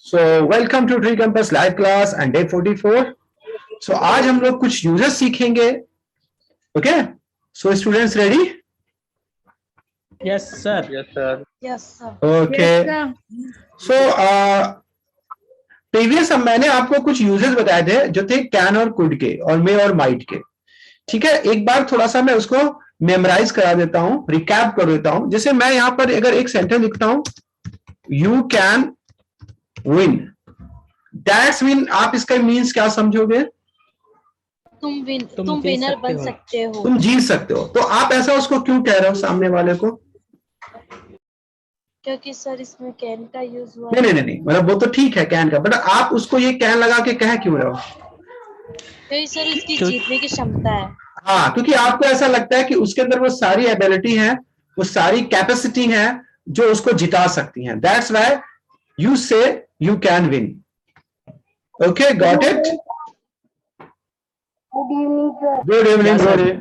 So welcome to Tree Campus live class and day 44. So आज हम लोग कुछ यूजर्स सीखेंगे. Okay? So students ready? Yes, sir. Yes, sir. Yes, sir. Okay. So previous मैंने आपको कुछ यूजर्स बताए थे जो थे कैन और कुड के और मे और माइट के. ठीक है, एक बार थोड़ा सा मैं उसको मेमोराइज करा देता हूं, रिकैप कर देता हूं. जैसे मैं यहां पर अगर एक सेंटेंस लिखता हूं, you can win, that's mean आप इसका मीन्स क्या समझोगे? तुम तुम जीत विनर सकते बन हो। सकते हो। तुम जीत सकते हो. तो आप ऐसा उसको क्यों कह रहे हो सामने वाले को? क्योंकि सर इसमें कैन का यूज हुआ नहीं नहीं नहीं, मतलब वो तो ठीक है कैन का, बट आप उसको ये कैन लगा के कह क्यों रहे हो? क्योंकि सर इसकी क्यों- जीतने की क्षमता है। हाँ, क्योंकि आपको ऐसा लगता है कि उसके अंदर वो सारी एबिलिटी है, वो सारी कैपेसिटी है जो उसको जिता सकती हैं. दैट्स व्हाई यू से you can win. Okay, got it? Good evening. Yes, sir.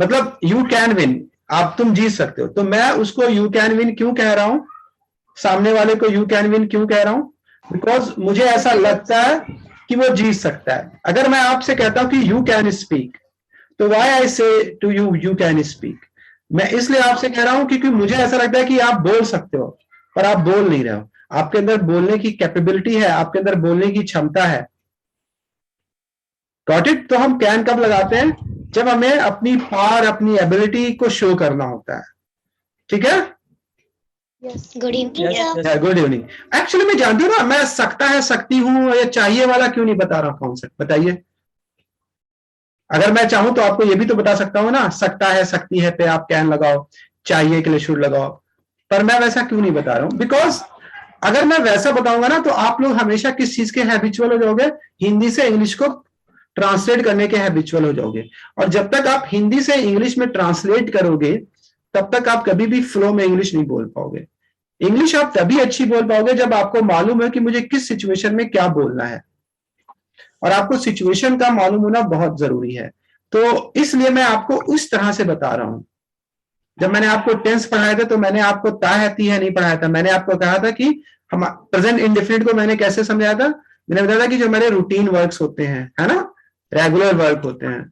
मतलब यू कैन विन, आप तुम जीत सकते हो. तो मैं उसको यू कैन विन क्यों कह रहा हूं, सामने वाले को यू कैन विन क्यों कह रहा हूं? बिकॉज मुझे ऐसा लगता है कि वो जीत सकता है. अगर मैं आपसे कहता हूं कि यू कैन स्पीक, तो why I say to you you can speak, मैं इसलिए आपसे कह रहा हूं क्योंकि मुझे ऐसा लगता है कि आप बोल सकते हो, पर आप बोल नहीं रहे हो. आपके अंदर बोलने की कैपेबिलिटी है, आपके अंदर बोलने की क्षमता है. Got it? तो हम कैन कब लगाते हैं? जब हमें अपनी पावर, अपनी एबिलिटी को शो करना होता है. ठीक है? Good Yes, yes. Good evening. Actually मैं जानती हूँ ना, मैं सकता है, सकती हूँ या चाहिए वाला क्यों नहीं बता रहा कॉन्सेप्ट, बताइए. अगर मैं चाहूं तो आपको ये भी तो बता सकता हूं ना, सकता है, सकती है पे आप कैन लगाओ, चाहिए के लिए शुड लगाओ. पर मैं वैसा क्यों नहीं बता रहा हूं? बिकॉज अगर मैं वैसा बताऊंगा ना तो आप लोग हमेशा किस चीज के हैबिचुअल हो जाओगे? हिंदी से इंग्लिश को ट्रांसलेट करने के हैबिचुअल हो जाओगे. और जब तक आप हिंदी से इंग्लिश में ट्रांसलेट करोगे तब तक आप कभी भी फ्लो में इंग्लिश नहीं बोल पाओगे. इंग्लिश आप तभी अच्छी बोल पाओगे जब आपको मालूम है कि मुझे किस सिचुएशन में क्या बोलना है, और आपको सिचुएशन का मालूम होना बहुत जरूरी है. तो इसलिए मैं आपको उस तरह से बता रहा हूं. जब मैंने आपको टेंस पढ़ाया था तो मैंने आपको ता है ती है नहीं पढ़ाया था. मैंने आपको कहा था कि हम प्रेजेंट इंडेफिनिट को मैंने कैसे समझाया था? मैंने बताया था कि जो मेरे रूटीन वर्क्स होते हैं, है ना, रेगुलर वर्क होते हैं,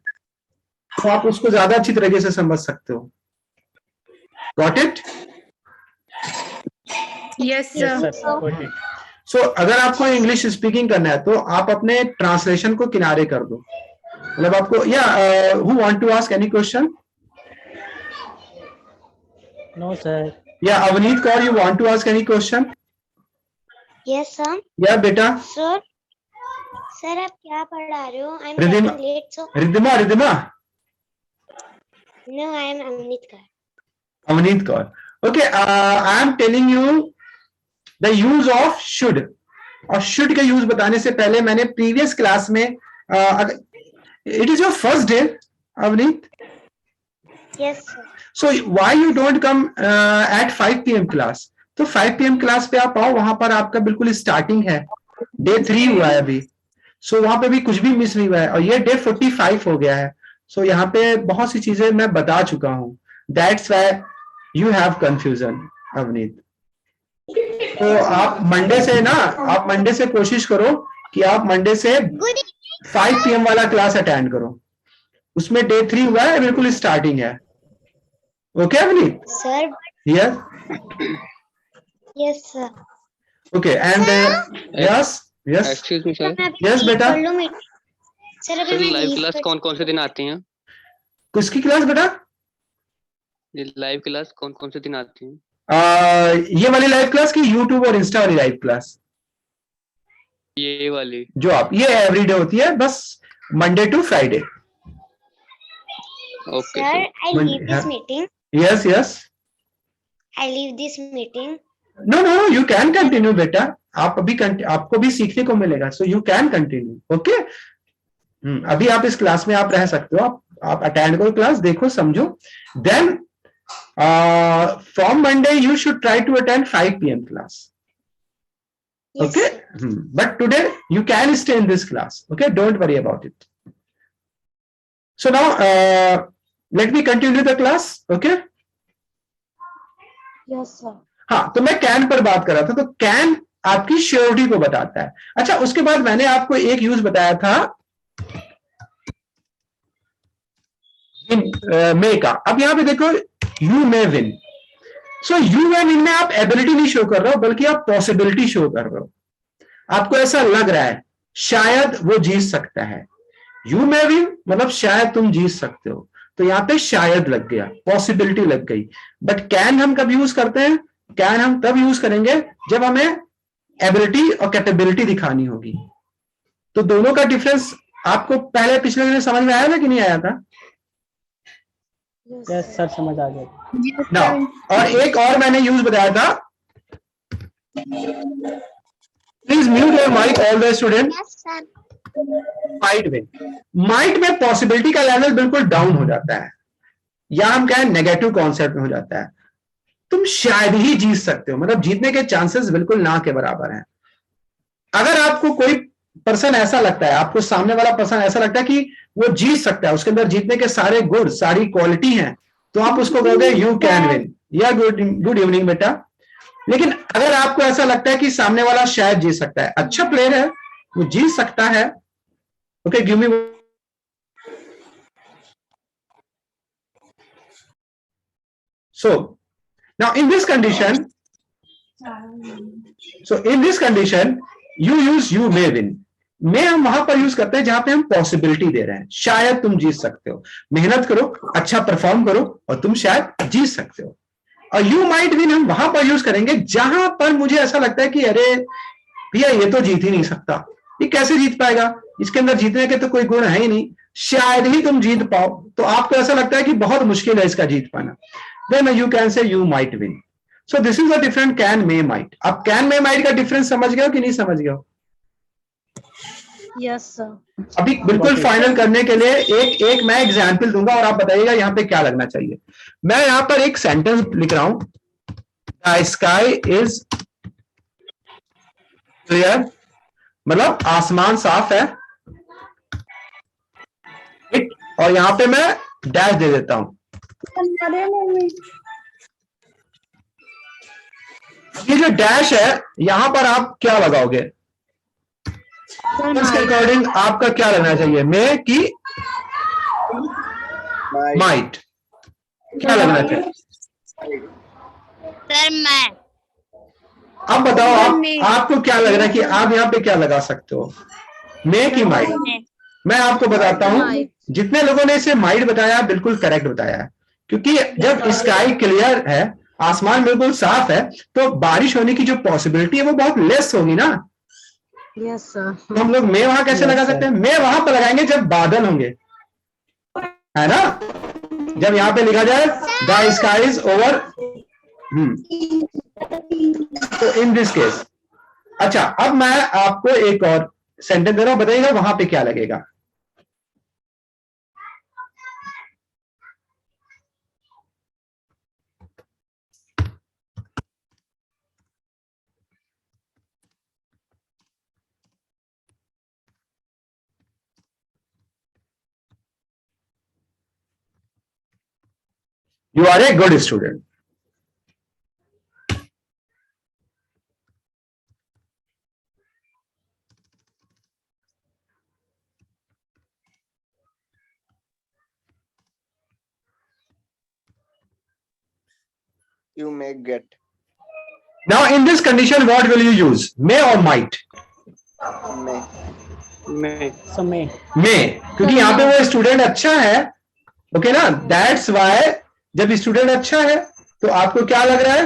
तो आप उसको ज्यादा अच्छी तरीके से समझ सकते हो. Got it? Yes, Yes, sir. sir. Got it. सो अगर आपको इंग्लिश स्पीकिंग करना है तो आप अपने ट्रांसलेशन को किनारे कर दो. मतलब आपको yeah who want to ask any question? No, sir. Yeah Avneet Kaur, you want to ask any question? Yes sir. Yeah बेटा सर सर आप क्या पढ़ा रहे हो? I am Riddhima. Getting late so. Riddhima, Riddhima, no I am Amrit का. Avneet Kaur. Okay, I am telling you the use of should. और should का use बताने से पहले मैंने प्रीवियस क्लास में, it is your first day Avneet, yes sir. So why you don't come at 5 PM class? तो 5 PM class पे आप आओ, वहां पर आपका बिल्कुल स्टार्टिंग है. डे 3 हुआ है अभी, सो वहां पे भी कुछ भी मिस नहीं हुआ है, और ये डे 45 हो गया है. सो यहाँ पे बहुत सी चीजें मैं बता चुका हूँ. That's why you have confusion Avneet. तो आप मंडे से ना, आप मंडे से कोशिश करो कि आप मंडे से 5 PM वाला क्लास अटेंड करो. उसमें डे 3 हुआ है, बिल्कुल स्टार्टिंग है. Okay Avneet? Sir yes. Yes sir. Okay, and yes yes Excuse me, sir. Yes, बेटा. सर अभी सर मैं लाइव लीव क्लास पर. कौन कौन से दिन आती हैं? किसकी क्लास बेटा? ये लाइव क्लास कौन कौन से दिन आती हैं? ये वाली लाइव क्लास की यूट्यूब और इंस्टा वाली लाइव क्लास ये वाली. जो आप, ये एवरीडे होती है, बस Monday to Friday. Okay sir sir. I leave this meeting. Yes yes. I leave this meeting. No no, you can continue बेटा. आप अभी आपको भी सीखने को मिलेगा, so you can continue. Okay, अभी आप इस क्लास में आप रह सकते हो. आप अटेंड करो क्लास, देखो, समझो. Then from Monday you should try to attend 5 PM class. Yes, Okay, sir. but today you can stay in this class. Okay, don't worry about it. So now let me continue the class. Okay. Yes sir. हाँ, तो मैं can पर बात कर रहा था. तो can आपकी श्योरिटी को बताता है। अच्छा, उसके बाद मैंने आपको एक यूज बताया था मे का। अब यहां पे देखो, you may win. So you may win में आप एबिलिटी नहीं शो कर रहे हो, बल्कि आप पॉसिबिलिटी शो कर रहे हो। आपको ऐसा लग रहा है शायद वो जीत सकता है। यू मे विन मतलब शायद तुम जीत सकते हो, तो यहां पे शायद लग गया, पॉसिबिलिटी लग गई। बट कैन हम कब यूज करते हैं? कैन हम तब यूज करेंगे जब हमें एबिलिटी और कैपेबिलिटी दिखानी होगी। तो दोनों का डिफरेंस आपको पहले पिछले में समझ में आया था कि नहीं आया था? यस सर, समझ आ गया। ना, और एक और मैंने यूज बताया था, please mute your mic all the student. Yes sir. Might में पॉसिबिलिटी का लेवल बिल्कुल डाउन हो जाता है, या हम कहें नेगेटिव कॉन्सेप्ट में हो जाता है। तुम शायद ही जीत सकते हो, मतलब जीतने के चांसेस बिल्कुल ना के बराबर हैं। अगर आपको कोई पर्सन ऐसा लगता है, आपको सामने वाला पर्सन ऐसा लगता है कि वो जीत सकता है, उसके अंदर जीतने के सारे गुण, सारी क्वालिटी हैं, तो आप उसको कहोगे यू कैन विन, या गुड इवनिंग बेटा। लेकिन अगर आपको ऐसा लगता है कि सामने वाला शायद जीत सकता है, अच्छा प्लेयर है, वो जीत सकता है, okay give me. So now in this condition, you use you may win। may हम वहां पर यूज करते हैं जहां पे हम पॉसिबिलिटी दे रहे हैं, शायद तुम जीत सकते हो, मेहनत करो, अच्छा परफॉर्म करो और तुम शायद जीत सकते हो। और यू माइट विन हम वहां पर यूज करेंगे जहां पर मुझे ऐसा लगता है कि अरे भैया ये तो जीत ही नहीं सकता, ये कैसे जीत पाएगा, इसके अंदर जीतने के तो कोई गुण है ही नहीं, शायद ही तुम जीत पाओ। तो आपको ऐसा लगता है कि बहुत मुश्किल है इसका जीत पाना, then you can say you might win। so this is a different can may might। अब can may might का डिफरेंस समझ गए हो कि नहीं समझ गए हो? Yes sir. अभी बिल्कुल फाइनल करने के लिए एक मैं एग्जाम्पल दूंगा और आप बताइएगा यहाँ पे क्या लगना चाहिए। मैं यहाँ पर एक सेंटेंस लिख रहा हूं, द स्काई इज क्लियर, मतलब आसमान साफ है, और यहां पे मैं डैश दे देता हूं। ये जो डैश है यहां पर आप क्या लगाओगे? इसके अकॉर्डिंग आपका क्या लगना चाहिए, मे की माइट, क्या लगना चाहिए? सर मैं। अब बताओ आपको क्या लग रहा है कि आप यहाँ पे क्या लगा सकते हो, मे की माइट? मैं आपको बताता हूं, जितने लोगों ने इसे माइट बताया बिल्कुल करेक्ट बताया है, क्योंकि जब स्काई क्लियर है, आसमान बिल्कुल साफ है, तो बारिश होने की जो पॉसिबिलिटी है वो बहुत लेस होगी ना। Yes sir. तो हम लोग मे वहां कैसे लगा सकते हैं? मे वहां पर लगाएंगे जब बादल होंगे, है ना, जब यहां पे लिखा जाए द स्काई इज ओवर, तो इन दिस केस। अच्छा, अब मैं आपको एक और सेंटेंस दे रहा हूं, बताइएगा वहां पे क्या लगेगा। You are a good student। You may get। Now in this condition what will you use, may or might? May। समय may, क्योंकि यहाँ पे वो स्टूडेंट अच्छा है, ओके ना, दैट्स वाई। जब स्टूडेंट अच्छा है तो आपको क्या लग रहा है,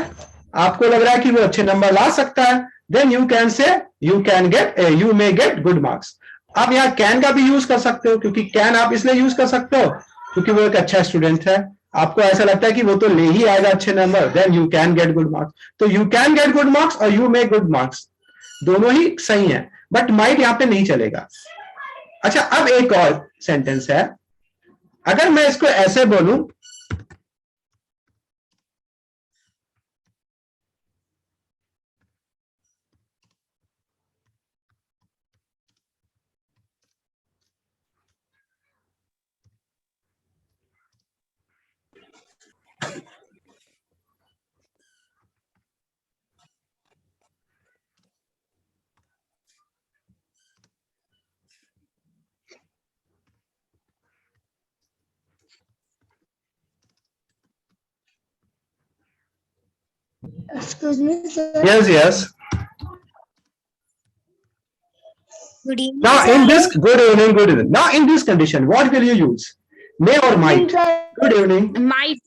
आपको लग रहा है कि वो अच्छे नंबर ला सकता है, then you can say you can get, you may get good marks. आप यहाँ कैन का भी यूज कर सकते हो, क्योंकि कैन आप इसलिए यूज कर सकते हो क्योंकि वो एक अच्छा स्टूडेंट है, आपको ऐसा लगता है कि वो तो ले ही आएगा अच्छे नंबर, then you can get good marks. तो you can get good marks और यू मे गुड मार्क्स दोनों ही सही है, बट माइट यहाँ पे नहीं चलेगा। अच्छा, अब एक और सेंटेंस है, अगर मैं इसको ऐसे बोलूं, Excuse me, sir. Yes, yes. Good evening. Now sir. in this, good evening, good evening. Now in this condition, what will you use? May or might? Good evening. Might.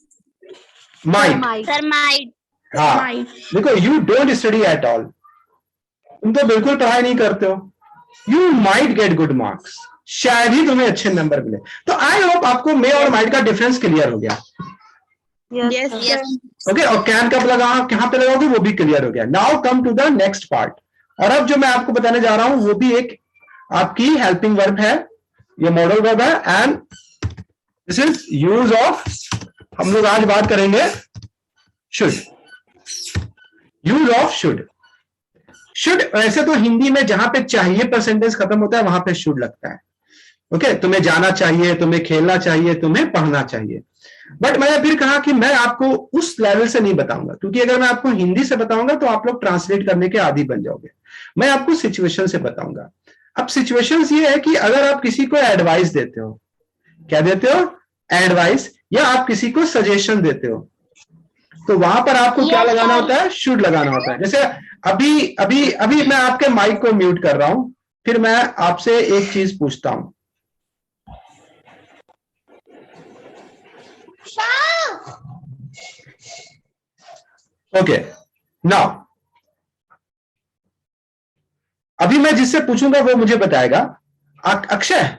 Might. Sir, might. हाँ, देखो you don't study at all. तुम तो बिल्कुल पढ़ाई नहीं करते हो. You might get good marks. शायद ही तुम्हें अच्छे नंबर मिले. तो आई होप आपको मे और माइट का डिफरेंस क्लियर हो गया. Yes, yes. ओके, और कैन कब लगा, कहां पे लगाओगे वो भी क्लियर हो गया. Now come to the next part. और अब जो मैं आपको बताने जा रहा हूं वो भी एक आपकी हेल्पिंग वर्ब है, ये मॉडल वर्ब है, and this is use of, हम लोग आज बात करेंगे should. Use of should. Should वैसे तो हिंदी में जहां पे चाहिए पर सेंटेंस खत्म होता है वहां पे शुड लगता है. ओके, तुम्हें जाना चाहिए, तुम्हें खेलना चाहिए, तुम्हें पढ़ना चाहिए. बट मैंने फिर कहा कि मैं आपको उस लेवल से नहीं बताऊंगा, क्योंकि अगर मैं आपको हिंदी से बताऊंगा तो आप लोग ट्रांसलेट करने के आदी बन जाओगे. मैं आपको सिचुएशन से बताऊंगा. अब सिचुएशंस ये है कि अगर आप किसी को एडवाइस देते हो, क्या देते हो? एडवाइस, या आप किसी को सजेशन देते हो, तो वहां पर आपको क्या लगाना होता है? शुड लगाना होता है. जैसे अभी अभी अभी मैं आपके माइक को म्यूट कर रहा हूं, फिर मैं आपसे एक चीज पूछता हूं. ओके, नाउ अभी मैं जिससे पूछूंगा वो मुझे बताएगा. अक्षय,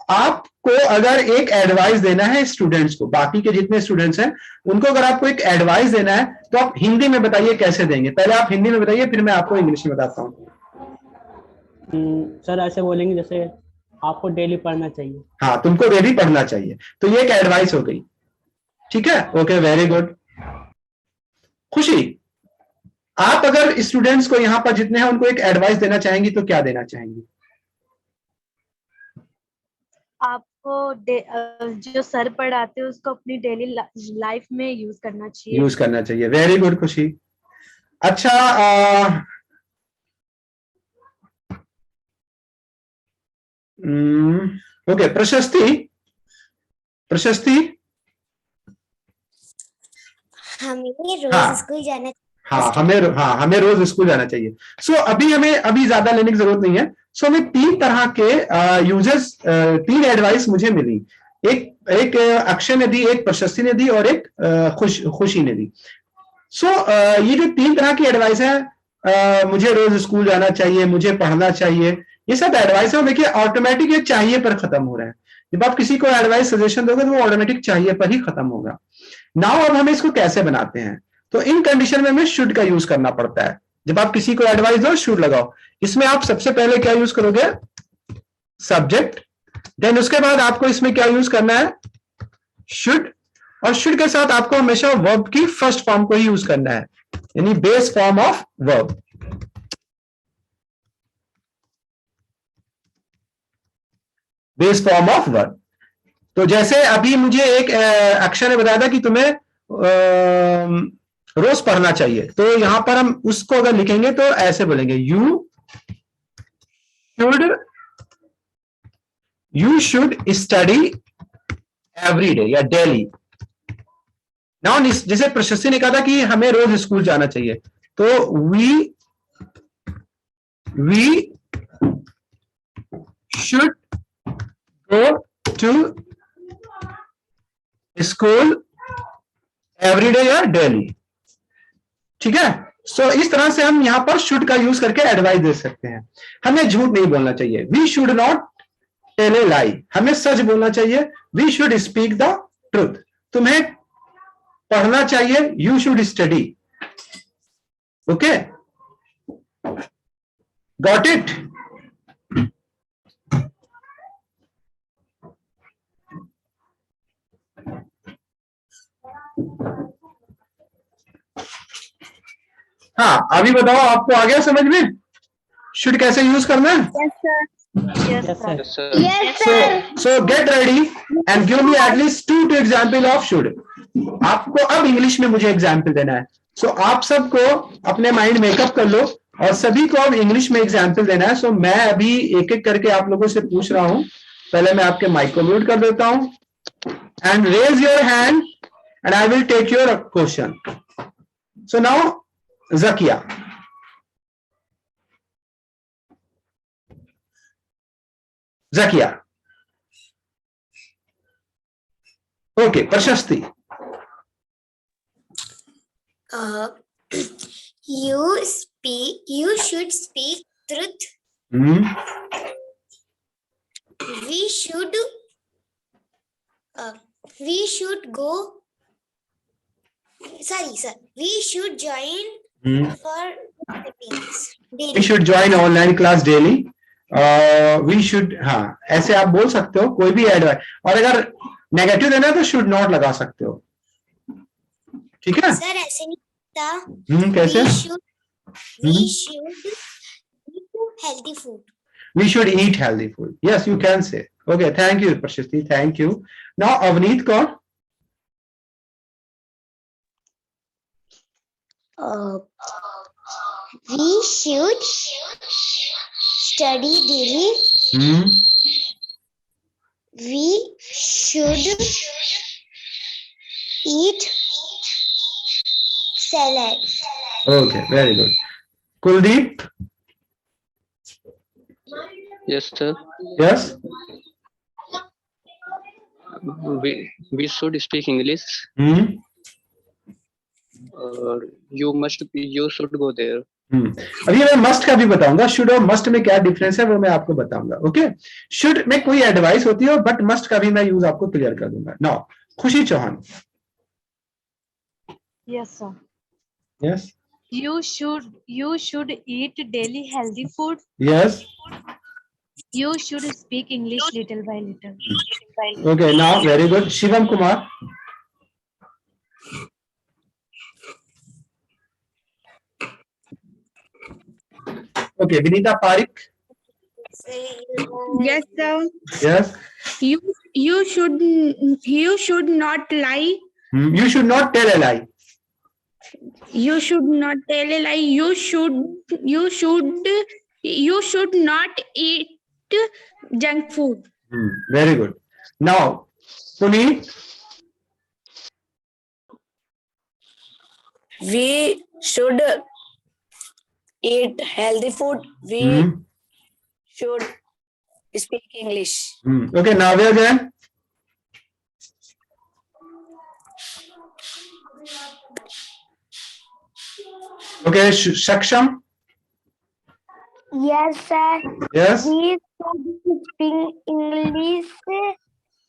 आपको अगर एक एडवाइस देना है स्टूडेंट्स को, बाकी के जितने स्टूडेंट्स हैं उनको अगर आपको एक एडवाइस देना है तो आप हिंदी में बताइए कैसे देंगे. पहले आप हिंदी में बताइए, फिर मैं आपको इंग्लिश में बताता हूँ. सर ऐसे बोलेंगे जैसे आपको डेली पढ़ना चाहिए. हाँ, तुमको डेली पढ़ना चाहिए, तो ये एक एडवाइस हो गई. ठीक है, ओके, वेरी गुड. खुशी, आप अगर स्टूडेंट्स को यहां पर जितने हैं उनको एक एडवाइस देना चाहेंगी तो क्या देना चाहेंगी? आपको जो सर पढ़ाते हैं उसको अपनी डेली लाइफ में यूज करना चाहिए. यूज करना चाहिए. वेरी गुड खुशी. अच्छा, ओके, प्रशस्ति, हमें रोज हाँ. स्कूल जाना. हाँ, हमें रोज स्कूल जाना चाहिए. सो अभी ज्यादा लेने की जरूरत नहीं है. सो हमें तीन तरह के यूजर्स, तीन एडवाइस मुझे मिली. एक अक्षय ने दी, एक प्रशस्ति ने दी, और एक खुशी ने दी. सो ये जो तीन तरह की एडवाइस है, मुझे रोज स्कूल जाना चाहिए, मुझे पढ़ना चाहिए, ये सब एडवाइस है. देखिए ऑटोमेटिक ये चाहिए पर खत्म हो रहा है. जब आप किसी को एडवाइस सजेशन दोगे तो वो ऑटोमेटिक चाहिए पर ही खत्म होगा. नाउ अब हमें इसको कैसे बनाते हैं? तो इन कंडीशन में हमें शुड का यूज करना पड़ता है. जब आप किसी को एडवाइस दो, शुड लगाओ. इसमें आप सबसे पहले क्या यूज करोगे? सब्जेक्ट. देन उसके बाद आपको इसमें क्या यूज करना है? शुड. और शुड के साथ आपको हमेशा वर्ब की फर्स्ट फॉर्म को ही यूज करना है, यानी base form of verb. Base form of verb. तो जैसे अभी मुझे एक अक्षर ने बताया था कि तुम्हें रोज पढ़ना चाहिए, तो यहां पर हम उसको अगर लिखेंगे तो ऐसे बोलेंगे, you should study every day या डेली. नाउ जैसे प्रशस्ति ने कहा था कि हमें रोज स्कूल जाना चाहिए, तो we should go to school every day या डेली. ठीक है. सो इस तरह से हम यहां पर शुड का यूज करके एडवाइस दे सकते हैं. हमें झूठ नहीं बोलना चाहिए. We should not tell a lie. हमें सच बोलना चाहिए. We should speak the truth. तुम्हें पढ़ना चाहिए. You should study. Okay, got it? हाँ, अभी बताओ, आपको आ गया समझ में शुड कैसे यूज करना है? Yes, sir. Yes, sir. Yes, sir. So get ready and give me at least 2 example of should. आपको अब इंग्लिश में मुझे एग्जाम्पल देना है. सो आप सबको अपने माइंड मेकअप कर लो और सभी को अब इंग्लिश में एग्जाम्पल देना है. सो मैं अभी एक एक करके आप लोगों से पूछ रहा हूं. पहले मैं आपके माइक को म्यूट कर देता हूं. And raise your hand and I will take your question. So now Zakia. Zakia. Okay, Prashasti. You should speak truth. Hmm. We should go. Sorry, sir. We should join for meetings daily. We should join online class daily. We should, हाँ ऐसे आप बोल सकते हो कोई भी advice, और अगर नेगेटिव देना है तो शुड नॉट लगा सकते हो, ठीक है? सर ऐसे नहीं था। कैसे? We should eat healthy food. We should eat healthy food. Yes, you can say. Okay, thank you, Prashasti. Thank you. Now, Avneet Kaur. We should study daily. We should eat salad. Okay, very good. Kuldeep. Yes, sir. Yes. We should speak English. You should go there. अभी मैं must का भी बताऊंगा, should और must में क्या difference है वो मैं आपको बताऊंगा. ओके, शुड में कोई एडवाइस होती है, बट मस्ट का भी मैं यूज आपको क्लियर कर दूंगा. नाउ खुशी Chauhan. Yes, sir. Yes. You should eat daily healthy food. Yes. You should speak English little by little. Okay, now very good. Shivam Kumar. Okay, Vinita Parikh. Yes, sir. Yes. You should not lie. You should not tell a lie. You should not tell a lie. You should not eat junk food. Very good. Now, Puneet. We should eat healthy food. We should speak English. Okay, Navya Jain. Okay, Shaksham. Yes, sir. Yes. We should speak English.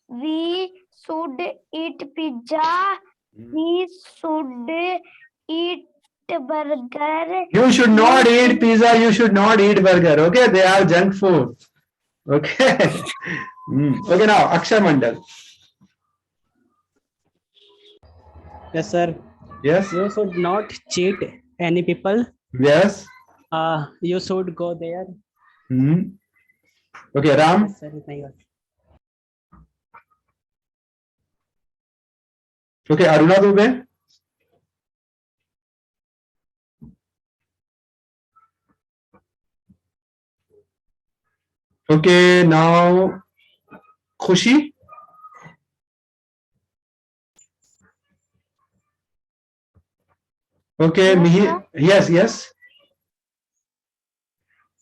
We should eat pizza. We should eat burger. You should not eat pizza. You should not eat burger. Okay, they are junk food. Okay. Okay, now Akshay Mandal. Yes, sir. Yes. You should not cheat any people. Yes. You should go there. Okay, Ram. Yes, sir. Thank you. Okay, Aruna Dubey. Okay, now Khushi. Okay, Mihir. Yes, yes.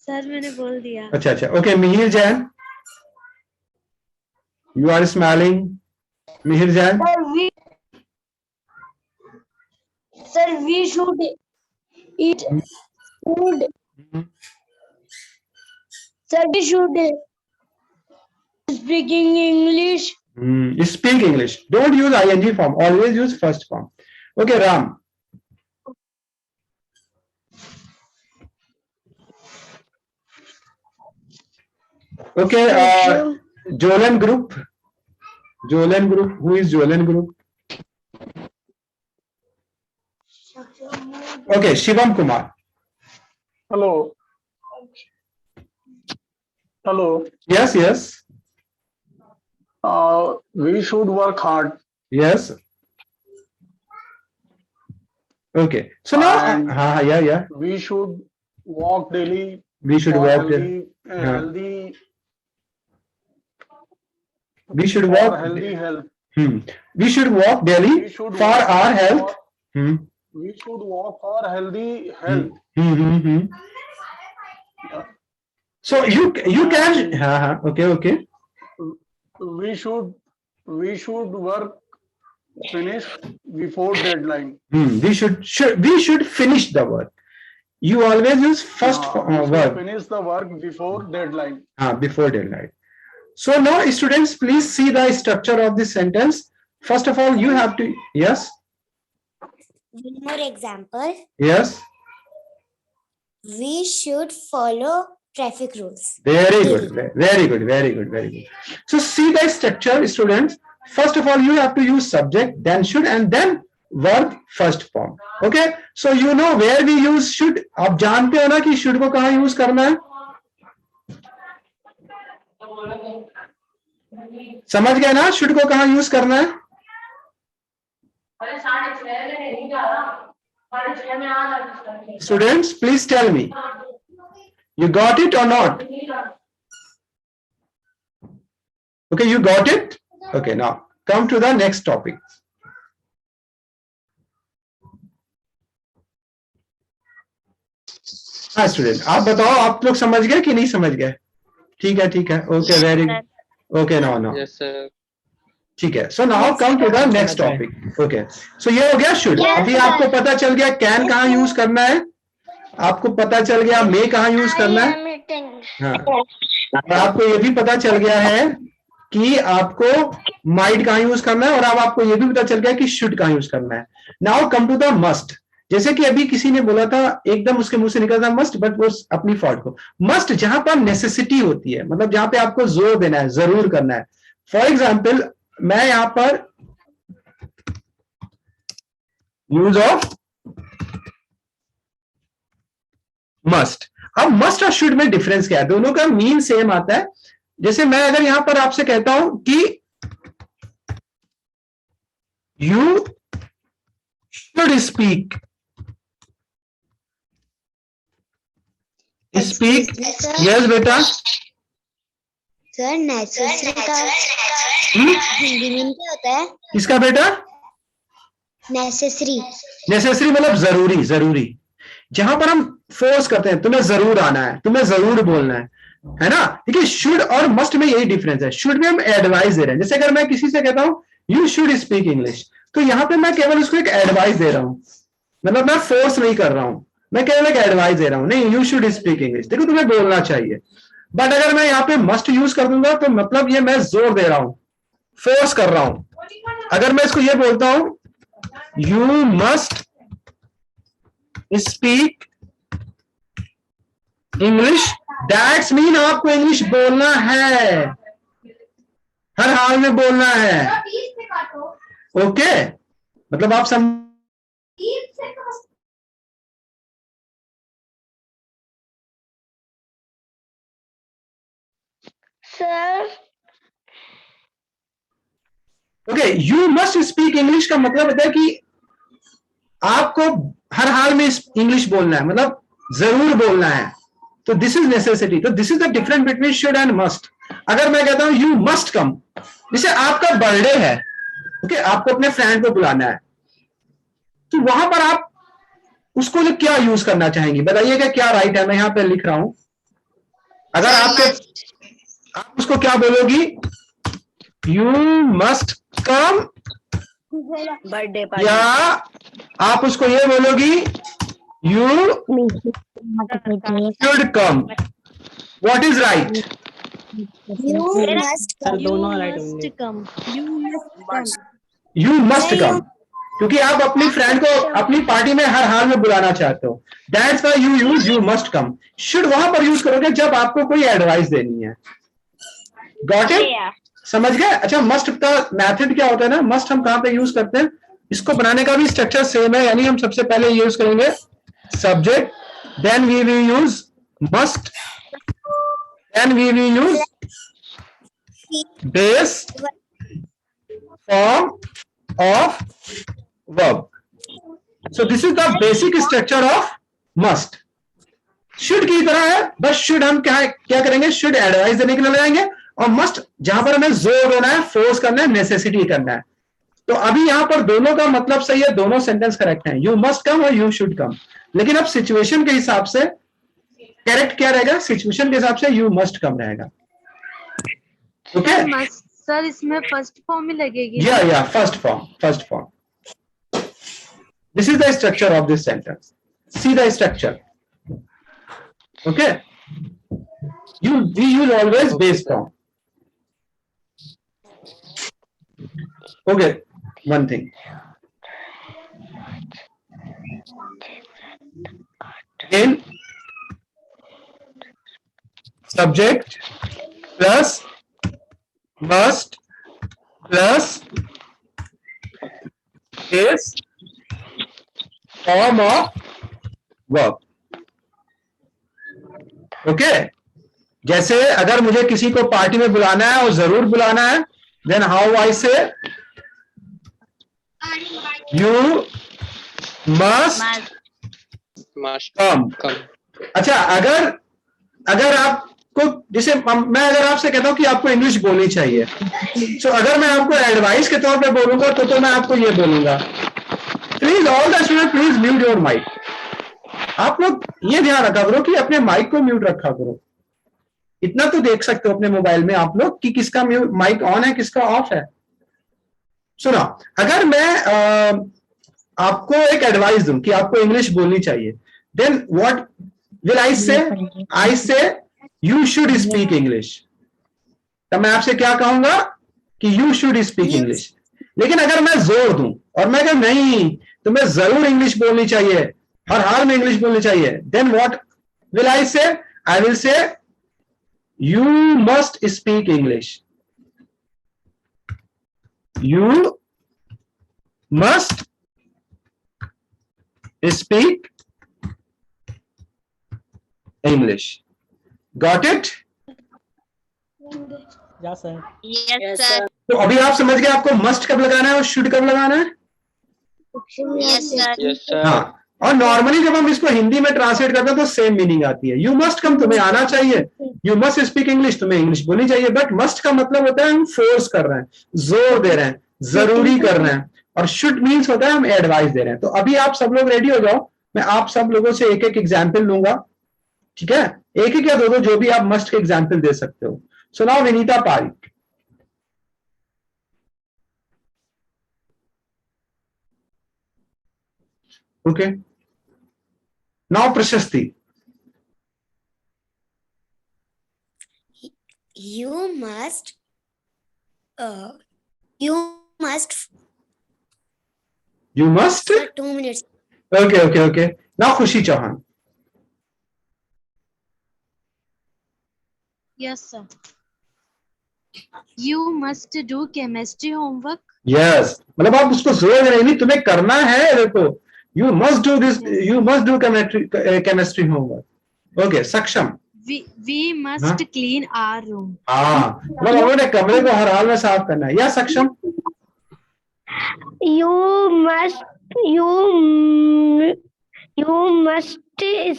Sir मैंने बोल दिया. अच्छा अच्छा. Okay, Mihir Jain. You are smiling. Mihir Jain. Sir, we should eat food. Sir, we should speaking English. Speak English. Don't use ing form. Always use first form. Okay, Ram. Okay, Jolan Group. Jolan Group. Who is Jolan Group? Okay, Shivam Kumar. Hello. Hello. Yes, yes. We should work hard. Yes. Okay. So now, yeah. We should walk daily. We should for walk. healthy. We should for walk. healthy health. We should walk daily We should for walk our health. We should walk for healthy health. So you can, okay. We should work finish before deadline. We should finish the work. You always use first verb. Finish the work before deadline. Before deadline. So now students, please see the structure of this sentence. First of all, you have to, yes. One more example. Yes. We should follow traffic rules. Very good. Very good. Very good. Very good. So see the structure, students. First of all, you have to use subject, then should, and then verb first form. Okay. So you know where we use should. आप जानते हो ना कि should को कहाँ use करना है? समझ गए ना should को कहाँ use करना है? Students, please tell me. You got it or not? Okay, you got it? Okay, now come to the next topic. हाँ स्टूडेंट, आप बताओ, आप लोग समझ गए कि नहीं समझ गए? ठीक है, okay, very good, okay, no yes sir, ठीक है. So now come to the next topic. Okay, so ये हो गया शुड. अभी आपको पता चल गया कैन कहाँ यूज करना है, आपको पता चल गया मे कहाँ यूज करना है, हाँ. और आपको ये भी पता चल गया है कि आपको माइट कहाँ यूज करना है, और अब आपको ये भी पता चल गया कि शुड कहाँ यूज करना है. Now come to the must. जैसे कि अभी किसी ने बोला था, एकदम उसके मुंह से निकला था मस्ट, बट वो अपनी फॉल्ट को. मस्ट जहां पर नेसेसिटी होती है, मतलब जहां पे आपको जोर देना है, जरूर करना है. फॉर एग्जाम्पल, मैं यहां पर यूज ऑफ मस्ट. अब मस्ट और शुड में डिफरेंस क्या है? दोनों का मीन सेम आता है. जैसे मैं अगर यहां पर आपसे कहता हूं कि यू शुड स्पीक, यस बेटा. सर नेसेसरी का हिंदी में क्या होता है? इसका बेटा नेसेसरी मतलब जरूरी. जहां पर हम फोर्स करते हैं, तुम्हें जरूर आना है, तुम्हें जरूर बोलना है ना. देखिए, शुड और मस्ट में यही डिफरेंस है. शुड में हम एडवाइस दे रहे हैं. जैसे अगर मैं किसी से कहता हूं यू शुड स्पीक इंग्लिश, तो यहां पे मैं केवल उसको एक एडवाइस दे रहा हूं, मतलब मैं फोर्स नहीं कर रहा हूं, मैं केवल एक एडवाइस दे रहा हूं. नहीं, यू शुड स्पीक इंग्लिश, देखो तुम्हें बोलना चाहिए. बट अगर मैं यहाँ पे मस्ट यूज कर दूंगा तो मतलब ये मैं जोर दे रहा हूं, फोर्स कर रहा हूं. अगर मैं इसको ये बोलता हूं you must speak English, that's mean आपको इंग्लिश बोलना है, हर हाल में बोलना है. ओके, मतलब आप sir okay, you must speak English का मतलब होता है कि आपको हर हाल में इंग्लिश बोलना है, मतलब जरूर बोलना है. तो दिस इज नेसेसिटी. तो this is the difference between should and must. अगर मैं कहता हूं यू मस्ट कम, जैसे आपका बर्थडे है, ओके, आपको अपने फ्रेंड को बुलाना है, तो वहां पर आप उसको क्या यूज करना चाहेंगे? बताइएगा क्या राइट है. मैं यहां पे लिख रहा हूं. अगर आप उसको क्या बोलोगी? You must come, birthday party, या आप उसको ये बोलोगी you should come. What is right? Sir दोनों राइट होंगे. यू मस्ट कम, क्योंकि आप अपनी फ्रेंड को अपनी पार्टी में हर हाल में बुलाना चाहते हो. That's why you use you must come. Should वहां पर यूज करोगे जब आपको कोई एडवाइस देनी है. Got it? समझ गए? अच्छा, मस्ट का मेथड क्या होता है ना, मस्ट हम कहां पे यूज करते हैं, इसको बनाने का भी स्ट्रक्चर सेम है. यानी हम सबसे पहले यूज करेंगे subject, then we will use must, then we will use base form of verb. So this is the basic structure of must. Should की तरह है, बस शुड हम क्या करेंगे, शुड एडवाइस देने के लिए लगाएंगे, और मस्ट जहां पर हमें जोर देना है, फोर्स करना है, नेसेसिटी करना है. तो अभी यहां पर दोनों का मतलब सही है, दोनों सेंटेंस करेक्ट हैं, यू मस्ट कम और यू शुड कम। लेकिन अब सिचुएशन के हिसाब से करेक्ट क्या रहेगा, सिचुएशन के हिसाब से यू मस्ट कम रहेगा। ओके सर इसमें फर्स्ट फॉर्म ही लगेगी। या first form. This is the structure of this sentence, see the structure. Okay, we use always base form. Okay, one thing. In subject plus must plus is form of verb. Okay? जैसे अगर मुझे किसी को party में बुलाना है और जरूर बुलाना है, then how I say? You must come. अच्छा, अगर आपको, जैसे मैं अगर आपसे कहता हूं कि आपको इंग्लिश बोलनी चाहिए, तो अगर मैं आपको एडवाइस के तौर पे बोलूंगा तो मैं आपको ये बोलूंगा, please all the student please mute your mic. आप लोग ये ध्यान रखा करो कि अपने माइक को म्यूट रखा करो। इतना तो देख सकते हो अपने मोबाइल में आप लोग कि किसका माइक ऑन है किसका ऑफ है। सुनो, अगर मैं आपको एक एडवाइस दूं कि आपको इंग्लिश बोलनी चाहिए, देन व्हाट विल आई से? आई से यू शुड स्पीक इंग्लिश। तब मैं आपसे क्या कहूंगा कि यू शुड स्पीक इंग्लिश। लेकिन अगर मैं जोर दूं और मैं कहूं नहीं तुम्हें जरूर इंग्लिश बोलनी चाहिए, हर हाल में इंग्लिश बोलनी चाहिए, देन व्हाट विल आई से? I will say you must speak English. You must speak English. Got it? Yes, sir. Yes, sir. तो अभी आप समझ गए आपको मस्ट कब लगाना है और शुड कब लगाना है? Yes, sir. Yes, sir. हाँ, और नॉर्मली जब हम इसको हिंदी में ट्रांसलेट करते हैं तो सेम मीनिंग आती है। यू मस्ट कम, तुम्हें आना चाहिए, यू मस्ट स्पीक इंग्लिश, तुम्हें इंग्लिश बोलनी चाहिए। बट मस्ट का मतलब होता है हम फोर्स कर रहे हैं, जोर दे रहे हैं, जरूरी कर रहे हैं। और शुड मीन्स होता है हम एडवाइस दे रहे हैं। तो अभी आप सब लोग रेडी हो जाओ, मैं आप सब लोगों से एक एक एग्जाम्पल लूंगा, ठीक है? एक एक या दो जो भी आप मस्ट के एग्जाम्पल दे सकते हो। So now Vinita Pareek. Okay, now Prashasti. You must. You must. You must. 2 minutes. Okay. Now खुशी Chauhan. Yes, sir. You must do chemistry homework. Yes, मतलब आप उसको जोर दे रहे नहीं, तुम्हें करना है। देखो, you must do this, you must do chemistry homework. Okay, सक्षम। We must clean our room. हाँ, मतलब हमने कमरे को हर हाल में साफ करना है। या सक्षम? You must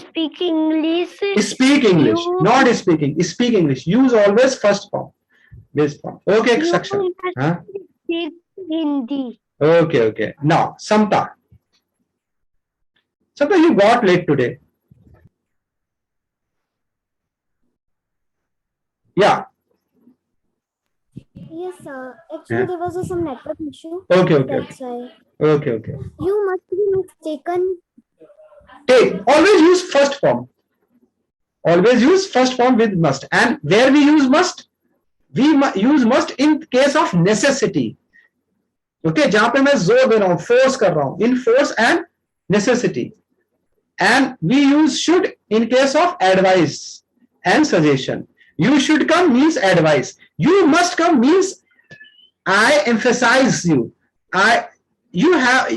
speak English. Speak English, not speaking. Speak English. Use always first form, base form. Okay, सक्षम। हाँ? Speak Hindi. Okay. Now, Samta, you got late today. Yeah. Yes, sir. Actually, there was some network issue. Okay. That's why. Okay. You must be mistaken. Always use first form. Always use first form with must. And where we use must? We use must in case of necessity. Okay, जहां पे मैं जोर दे रहा हूं, force कर रहा हूं, in force and necessity. And we use should in case of advice and suggestion. You should come means advice. You must come means I emphasize you. You have,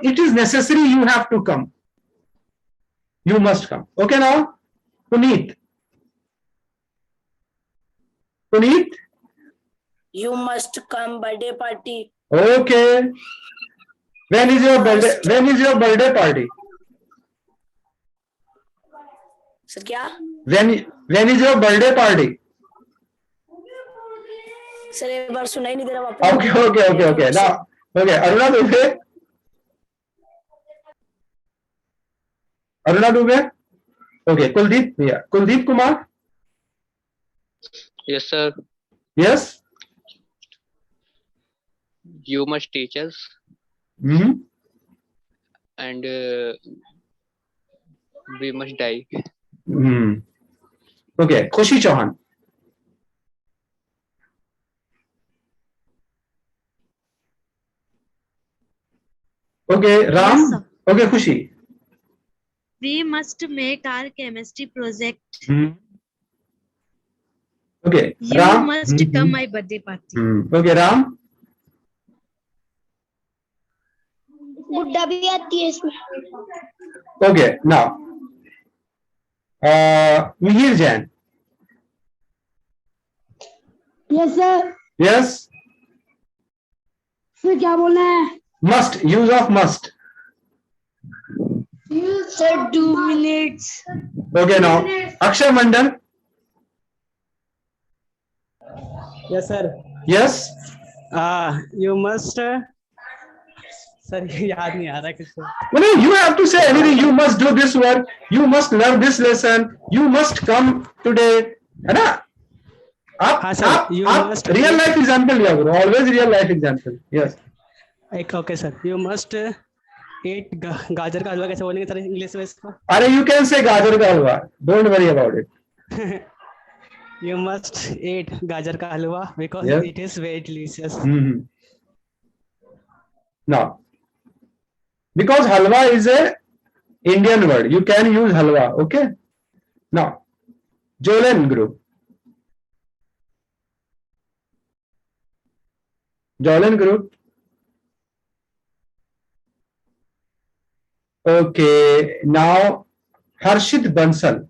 it is necessary, you have to come. You must come. Okay, now Puneet. You must come birthday party. Okay. When is your birthday party? Sir, क्या? When is your birthday party? Sir एक बार सुनाई नहीं दे रहा वापस। Okay. Okay, Aruna Dubey, Aruna Dubey, okay, Kuldeep भैया, Kuldeep Kumar, Yes, sir. Yes, You must teach us, and we must die. Okay, Khushi Chauhan, okay, Ram, Yes, sir. Okay, Khushi, We must make our chemistry project. Okay, You Ram, must come my birthday party. Okay, Ram, बुड्ढा भी आती है इसमें. Okay, now Mihir Jain, yes sir. Yes, sir क्या बोलना है? Must, use of must, sir 2 minutes. Okay, now Akshay Mandal, Yes, sir. Yes, You must. Sir याद नहीं आ रहा किसको. no, you have to say anything. You must do this work, you must learn this lesson, you must come today, है ना? हाँ, sir, you must- real life example लिया करो, always real life example. Yes, एक okay sir. You must eat gajar ka हलवा. कैसे बोलेंगे sir English में इसको? अरे यू कैन से gajar ka halwa, don't worry about it. You must eat gajar ka halwa because Yes. it is very delicious. Now, because halwa is a Indian word, you can use halwa. Okay. Now, Jolen group. Jolen group. Okay. Now, Harshit Bansal.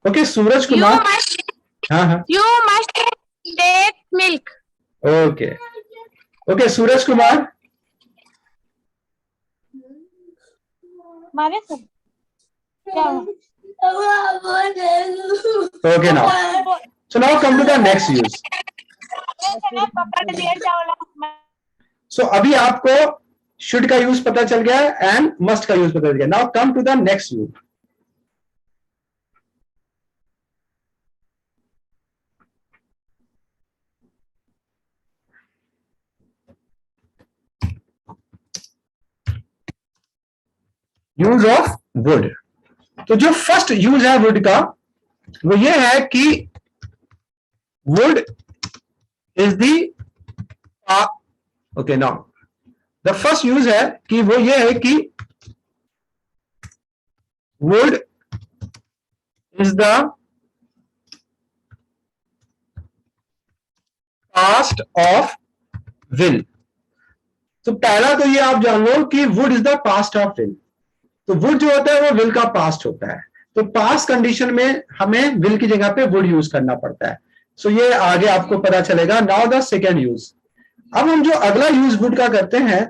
Okay, Suraj Kumar. हाँ. You must take milk. Okay. Okay, Suraj Kumar. मारे sir क्या? Okay, now. So now come to the next use. So अभी आपको should का use पता चल गया है and must का यूज पता चल गया. Now come to the next use. Use of would. तो जो फर्स्ट यूज है वुड का वो ये है कि would is the, okay, now the first use है कि वो ये है कि would is the past of will. तो पहला तो ये आप जान लो कि would is the past of will. तो वुड जो होता है वो विल का पास्ट होता है. तो पास्ट कंडीशन में हमें विल की जगह पे वुड यूज करना पड़ता है. सो ये आगे आपको पता चलेगा. Now the second use. अब हम जो अगला यूज वुड का करते हैं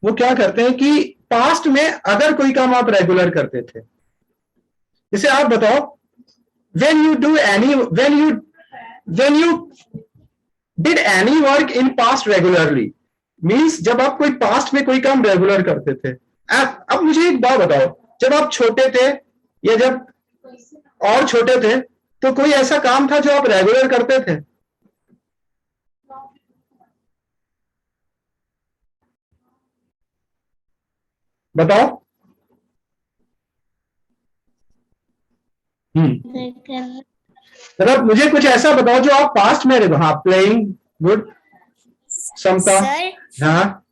वो क्या करते हैं कि पास्ट में अगर कोई काम आप रेगुलर करते थे, जैसे आप बताओ when you did any work in past regularly means जब आप कोई पास्ट में कोई काम रेगुलर करते थे. अब मुझे एक बात बताओ, जब आप छोटे थे या जब और छोटे थे तो कोई ऐसा काम था जो आप रेगुलर करते थे? बताओ. मतलब मुझे कुछ ऐसा बताओ जो आप पास्ट में, हाँ, प्लेइंग गुड, समता, हाँ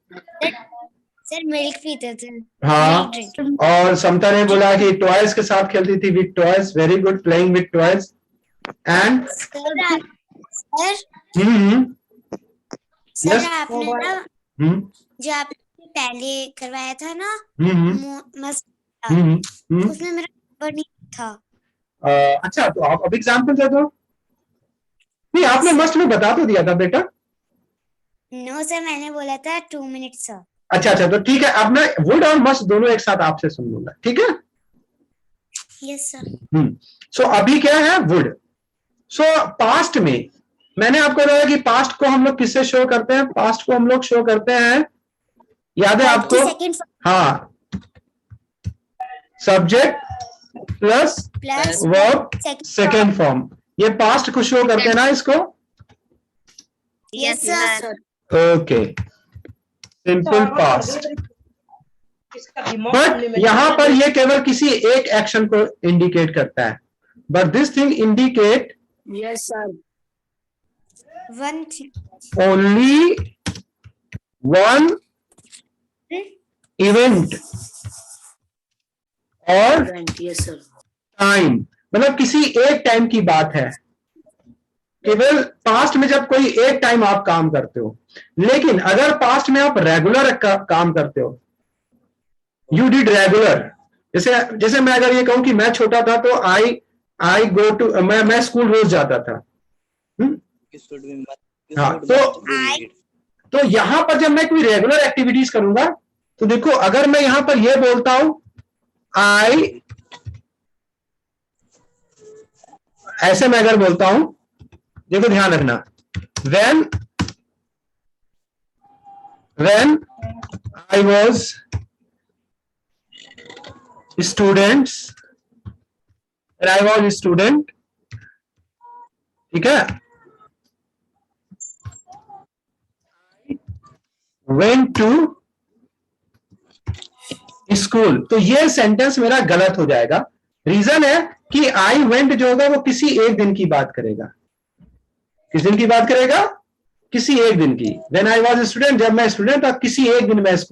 सर मिल्क पीते थे. हाँ, और समता ने बोला कि टॉयज के साथ खेलती थी, with toys. Very good, playing with toys. And sir आपने ना जो आपने पहले करवाया था ना मस्त, उसमें मेरा नंबर नहीं था. अच्छा, तो आप अब एग्जाम्पल दे दो. नहीं, आपने मस्ट में बता तो दिया था बेटा. नो सर, मैंने बोला था 2 मिनट्स सर. अच्छा, तो ठीक है. अब मैं वुड और मस्ट दोनों एक साथ आपसे सुन लूंगा, ठीक है? Yes sir. सो अभी क्या है? वुड. सो पास्ट में मैंने आपको बताया कि पास्ट को हम लोग किससे शो करते हैं? पास्ट को हम लोग शो करते हैं, याद है आपको? हाँ, subject plus verb second form, ये पास्ट को शो करते हैं ना इसको? Yes sir. Okay, simple past. But यहां पर ये केवल किसी एक एक्शन को इंडिकेट करता है, but this thing indicate Yes, sir. One thing, only one event और Yes, sir. टाइम, मतलब किसी एक टाइम की बात है। केवल पास्ट में जब कोई एक टाइम आप काम करते हो, लेकिन अगर पास्ट में आप रेगुलर काम करते हो, यू डिड रेगुलर, जैसे मैं अगर ये कहूं कि मैं छोटा था तो आई गो टू, मैं स्कूल रोज जाता था। हाँ, तो यहां पर जब मैं कोई रेगुलर एक्टिविटीज करूंगा, तो देखो अगर मैं यहां पर ये बोलता हूं आई, ऐसे मैं अगर बोलता हूं, देखो ध्यान रखना, when I was student, ठीक है, went to स्कूल, तो ये सेंटेंस मेरा गलत हो जाएगा। रीजन है कि आई वेंट जो होगा वो किसी एक दिन की बात करेगा। किस दिन की बात करेगा? किसी एक दिन की। व्हेन आई वाज स्टूडेंट, जब मैं स्टूडेंट था, किसी एक दिन मैं स्कूल